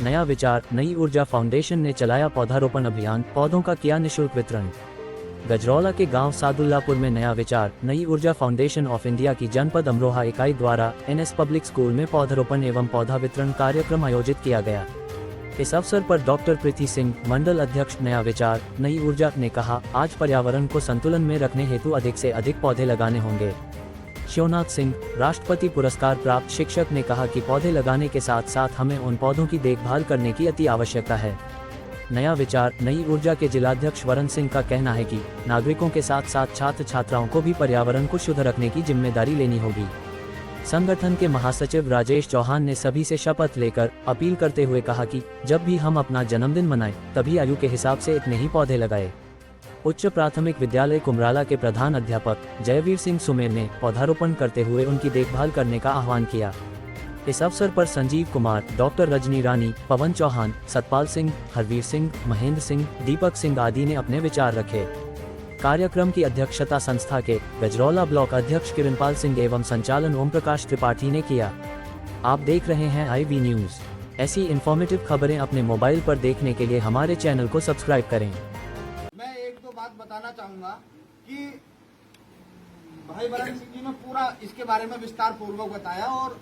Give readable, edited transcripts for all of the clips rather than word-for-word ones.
नया विचार नई ऊर्जा फाउंडेशन ने चलाया पौधारोपण अभियान, पौधों का किया निःशुल्क वितरण। गजरौला के गांव सादुल्लापुर में नया विचार नई ऊर्जा फाउंडेशन ऑफ इंडिया की जनपद अमरोहा इकाई द्वारा एनएस पब्लिक स्कूल में पौधारोपण एवं पौधा वितरण कार्यक्रम आयोजित किया गया। इस अवसर पर डॉक्टर प्रीति सिंह, मंडल अध्यक्ष नया विचार नई ऊर्जा, ने कहा, आज पर्यावरण को संतुलन में रखने हेतु अधिक से अधिक पौधे लगाने होंगे। शिवनाथ सिंह, राष्ट्रपति पुरस्कार प्राप्त शिक्षक, ने कहा कि पौधे लगाने के साथ साथ हमें उन पौधों की देखभाल करने की अति आवश्यकता है। नया विचार नई ऊर्जा के जिलाध्यक्ष वरुण सिंह का कहना है कि नागरिकों के साथ साथ छात्र छात्राओं को भी पर्यावरण को शुद्ध रखने की जिम्मेदारी लेनी होगी। संगठन के महासचिव राजेश चौहान ने सभी से शपथ लेकर अपील करते हुए कहा कि जब भी हम अपना जन्मदिन मनाएं, तभी आयु के हिसाब से इतने ही पौधे लगाएं। उच्च प्राथमिक विद्यालय कुमराला के प्रधान अध्यापक जयवीर सिंह सुमेर ने पौधारोपण करते हुए उनकी देखभाल करने का आह्वान किया। इस अवसर पर संजीव कुमार, डॉक्टर रजनी रानी, पवन चौहान, सतपाल सिंह, हरवीर सिंह, महेंद्र सिंह, दीपक सिंह आदि ने अपने विचार रखे। कार्यक्रम की अध्यक्षता संस्था के गजरौला ब्लॉक अध्यक्ष किरणपाल सिंह एवं संचालन ओम प्रकाश त्रिपाठी ने किया। आप देख रहे हैं IB न्यूज। ऐसी इन्फॉर्मेटिव खबरें अपने मोबाइल पर देखने के लिए हमारे चैनल को सब्सक्राइब करें। मैं एक दो बात बताना चाहूंगा कि भाई वरुण सिंह जी ने पूरा इसके बारे में विस्तार पूर्वक बताया और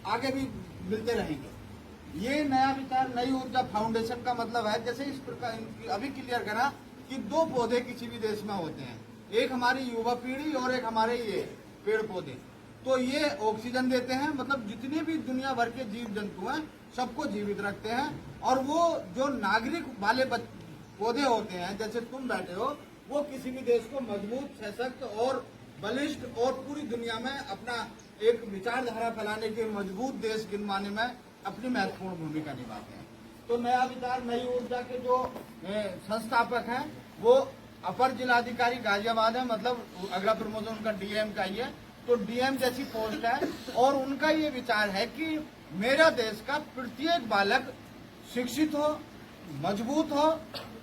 आगे भी मिलते रहेंगे। ये नया विचार नई ऊर्जा फाउंडेशन का मतलब है, जैसे इस प्रकार अभी क्लियर करा कि दो पौधे किसी भी देश में होते हैं, एक हमारी युवा पीढ़ी और एक हमारे ये पेड़ पौधे। तो ये ऑक्सीजन देते हैं, मतलब जितने भी दुनिया भर के जीव जंतु हैं सबको जीवित रखते हैं। और वो जो नागरिक वाले पौधे होते हैं, जैसे तुम बैठे हो, वो किसी भी देश को मजबूत, सशक्त और बलिष्ठ और पूरी दुनिया में अपना एक विचारधारा फैलाने के मजबूत देश गिनवाने में अपनी महत्वपूर्ण भूमिका निभाते हैं। तो नया विचार नई ऊर्जा के जो संस्थापक हैं वो अपर जिलाधिकारी गाजियाबाद है, मतलब अगला प्रमोशन उनका DM का ही है। तो DM जैसी पोस्ट है और उनका ये विचार है कि मेरा देश का प्रत्येक बालक शिक्षित हो, मजबूत हो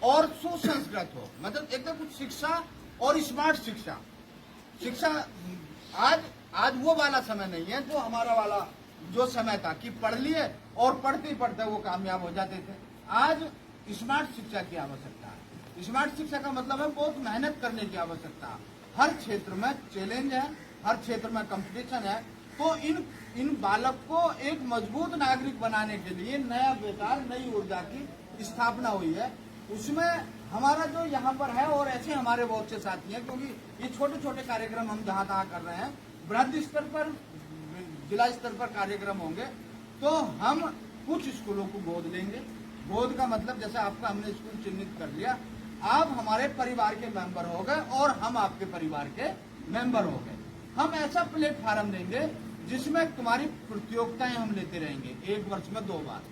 और सुसंस्कृत हो, मतलब एकदम कुछ शिक्षा और स्मार्ट शिक्षा। आज वो वाला समय नहीं है जो हमारा वाला जो समय था कि पढ़ लिए और पढ़ते ही पढ़ते वो कामयाब हो जाते थे। आज स्मार्ट शिक्षा की आवश्यकता है। स्मार्ट शिक्षा का मतलब है बहुत मेहनत करने की आवश्यकता है। हर क्षेत्र में चैलेंज है, हर क्षेत्र में कंपटीशन है। तो इन बालक को एक मजबूत नागरिक बनाने के लिए नया विचार नई ऊर्जा की स्थापना हुई है। उसमें हमारा जो यहाँ पर है और ऐसे हमारे बहुत से साथी हैं, क्योंकि ये छोटे छोटे कार्यक्रम हम जहाँ तहाँ कर रहे हैं, वृहद स्तर पर, जिला स्तर पर कार्यक्रम होंगे। तो हम कुछ स्कूलों को गोद लेंगे। गोद का मतलब जैसे आपका हमने स्कूल चिन्हित कर लिया, आप हमारे परिवार के मेंबर हो गए और हम आपके परिवार के मेंबर हो गए। हम ऐसा प्लेटफार्म देंगे जिसमें तुम्हारी प्रतियोगिताएं हम लेते रहेंगे, 1 वर्ष में 2 बार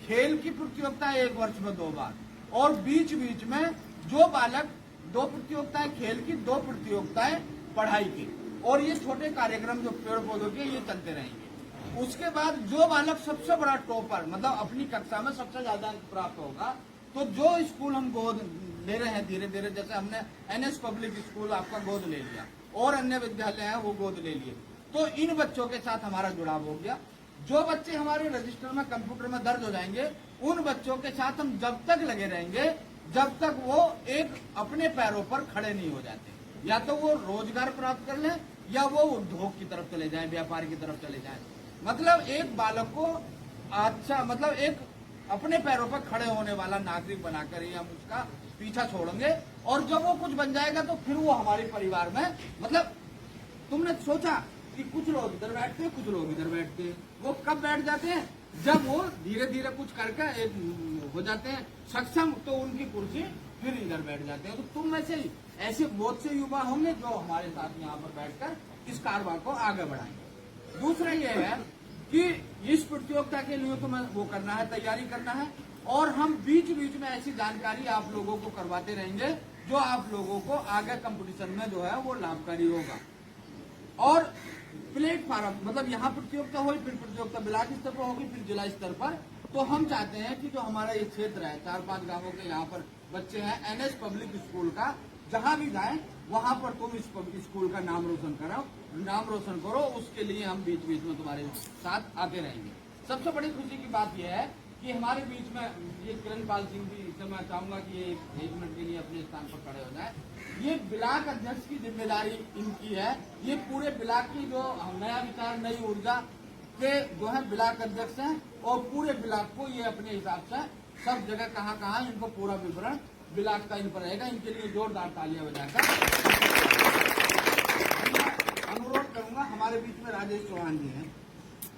खेल की प्रतियोगिताएं, 1 वर्ष में 2 बार, और बीच बीच में जो बालक 2 प्रतियोगिताएं खेल की, 2 प्रतियोगिताएं पढ़ाई की, और ये छोटे कार्यक्रम जो पेड़ पौधों के ये चलते रहेंगे। उसके बाद जो बालक सबसे बड़ा टॉपर, मतलब अपनी कक्षा में सबसे ज्यादा अंक प्राप्त होगा, तो जो स्कूल हम गोद ले रहे हैं धीरे धीरे, जैसे हमने NS पब्लिक स्कूल आपका गोद ले लिया और अन्य विद्यालय हैं वो गोद ले लिए, तो इन बच्चों के साथ हमारा जुड़ाव हो गया। जो बच्चे हमारे रजिस्टर में कंप्यूटर में दर्ज हो जाएंगे, उन बच्चों के साथ हम जब तक लगे रहेंगे जब तक वो एक अपने पैरों पर खड़े नहीं हो जाते। या तो वो रोजगार प्राप्त कर लें या वो उद्योग की तरफ चले जाएं, व्यापार की तरफ चले जाएं। मतलब एक बालक को अच्छा, मतलब एक अपने पैरों पर खड़े होने वाला नागरिक बनाकर ही हम उसका पीछा छोड़ेंगे। और जब वो कुछ बन जाएगा तो फिर वो हमारे परिवार में, मतलब तुमने सोचा कि कुछ लोग इधर बैठते हैं, कुछ लोग इधर बैठते हैं, वो कब बैठ जाते हैं? जब वो धीरे धीरे कुछ करके एक हो जाते हैं सक्षम, तो उनकी कुर्सी फिर इधर बैठ जाते हैं। तो तुम में से ऐसे बहुत से युवा होंगे जो हमारे साथ यहाँ पर बैठकर इस कारवां को आगे बढ़ाएंगे। दूसरा ये है कि इस प्रतियोगिता के लिए तो वो करना है, तैयारी करना है, और हम बीच बीच में ऐसी जानकारी आप लोगों को करवाते रहेंगे जो आप लोगों को आगे कंपटीशन में जो है वो लाभकारी होगा। और प्लेटफार्म, मतलब यहाँ प्रतियोगिता होगी, फिर प्रतियोगिता ब्लॉक स्तर पर होगी, फिर जिला स्तर पर। तो हम चाहते हैं कि जो हमारा ये क्षेत्र है, 4-5 गांवों के यहाँ पर बच्चे हैं, NS पब्लिक स्कूल का, जहाँ भी जाए वहाँ पर तुम इस स्कूल का नाम रोशन करो। उसके लिए हम बीच बीच में तुम्हारे साथ आते रहेंगे। सबसे बड़ी खुशी की बात यह है कि हमारे बीच में ये किरणपाल सिंह जी से मैं चाहूंगा कि ये एक मिनट के लिए अपने स्थान पर खड़े हो जाए। ये ब्लॉक अध्यक्ष की जिम्मेदारी इनकी है। ये पूरे ब्लॉक की जो नया विचार नई ऊर्जा के जो है ब्लॉक अध्यक्ष हैं और पूरे ब्लॉक को ये अपने हिसाब से सब जगह कहाँ इनको पूरा विवरण ब्लॉक का इन पर रहेगा। इनके लिए जोरदार तालियां बजाकर अनुरोध करूंगा। हमारे बीच में राजेश चौहान जी हैं।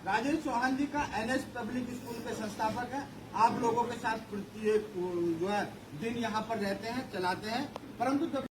राजेश चौहान जी का NS पब्लिक स्कूल के संस्थापक है। आप लोगों के साथ प्रत्येक जो है दिन यहाँ पर रहते हैं, चलाते हैं, परंतु जब